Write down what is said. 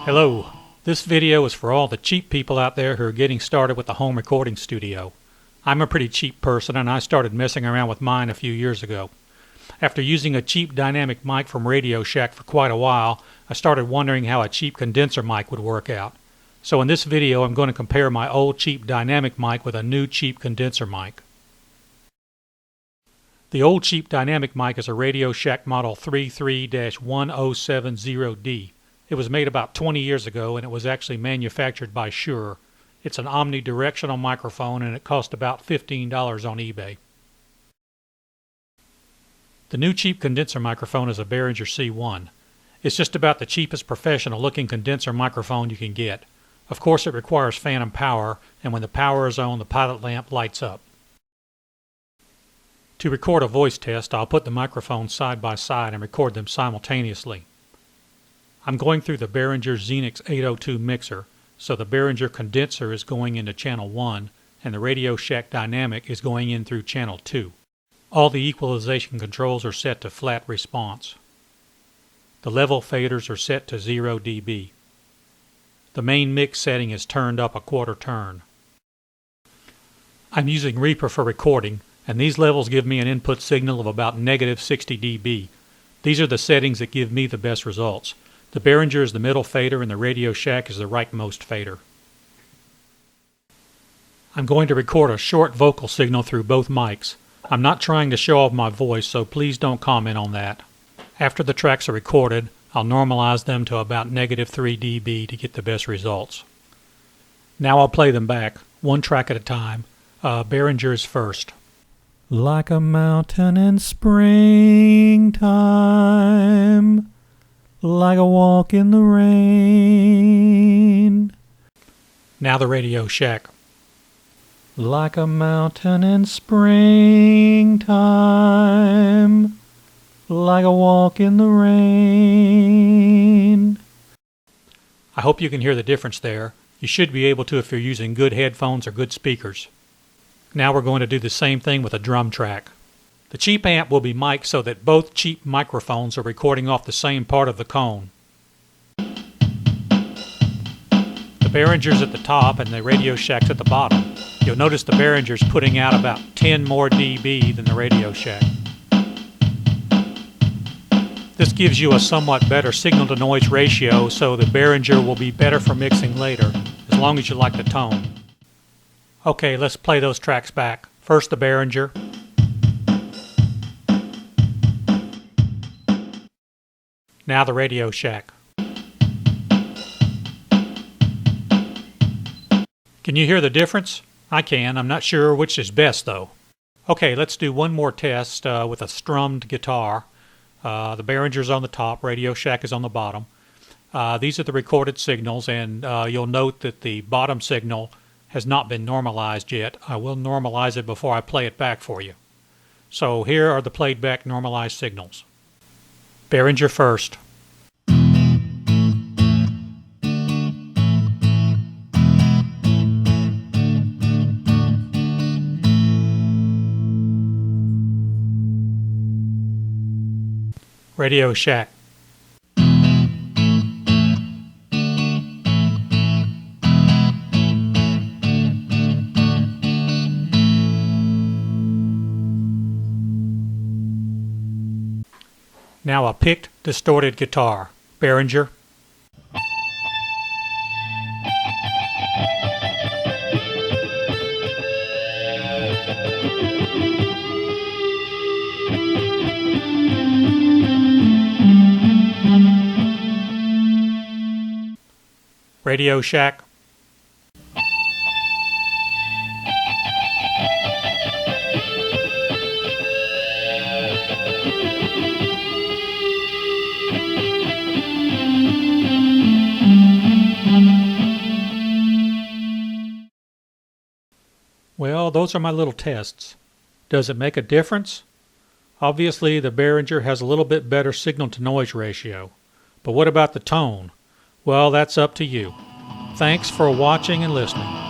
Hello, this video is for all the cheap people out there who are getting started with a home recording studio. I'm a pretty cheap person and I started messing around with mine a few years ago. After using a cheap dynamic mic from Radio Shack for quite a while, I started wondering how a cheap condenser mic would work out. So in this video I'm going to compare my old cheap dynamic mic with a new cheap condenser mic. The old cheap dynamic mic is a Radio Shack model 33-1070D. It was made about 20 years ago and it was actually manufactured by Shure. It's an omnidirectional microphone and it cost about $15 on eBay. The new cheap condenser microphone is a Behringer C-1. It's just about the cheapest professional looking condenser microphone you can get. Of course it requires phantom power, and when the power is on the pilot lamp lights up. To record a voice test, I'll put the microphones side by side and record them simultaneously. I'm going through the Behringer Xenix 802 mixer, so the Behringer condenser is going into channel 1 and the Radio Shack dynamic is going in through channel 2. All the equalization controls are set to flat response. The level faders are set to 0 dB. The main mix setting is turned up a quarter turn. I'm using Reaper for recording, and these levels give me an input signal of about negative 60 dB. These are the settings that give me the best results. The Behringer is the middle fader and the Radio Shack is the rightmost fader. I'm going to record a short vocal signal through both mics. I'm not trying to show off my voice, so please don't comment on that. After the tracks are recorded, I'll normalize them to about negative 3 dB to get the best results. Now I'll play them back, one track at a time. Behringer's first. Like a mountain in springtime, like a walk in the rain. Now the Radio Shack. Like a mountain in springtime, like a walk in the rain. I hope you can hear the difference there. You should be able to if you're using good headphones or good speakers. Now we're going to do the same thing with a drum track. The cheap amp will be mic'd so that both cheap microphones are recording off the same part of the cone. The Behringer's at the top and the Radio Shack's at the bottom. You'll notice the Behringer's putting out about 10 more dB than the Radio Shack. This gives you a somewhat better signal-to-noise ratio, so the Behringer will be better for mixing later, as long as you like the tone. Okay, let's play those tracks back. First the Behringer. Now the Radio Shack. Can you hear the difference? I can. I'm not sure which is best though. Okay, let's do one more test with a strummed guitar. The Behringer's on the top, Radio Shack is on the bottom. These are the recorded signals, and you'll note that the bottom signal has not been normalized yet. I will normalize it before I play it back for you. So here are the played back normalized signals. Behringer first. Radio Shack. Now a picked, distorted guitar. Behringer. Radio Shack. Well, those are my little tests. Does it make a difference? Obviously, the Behringer has a little bit better signal-to-noise ratio. But what about the tone? Well, that's up to you. Thanks for watching and listening.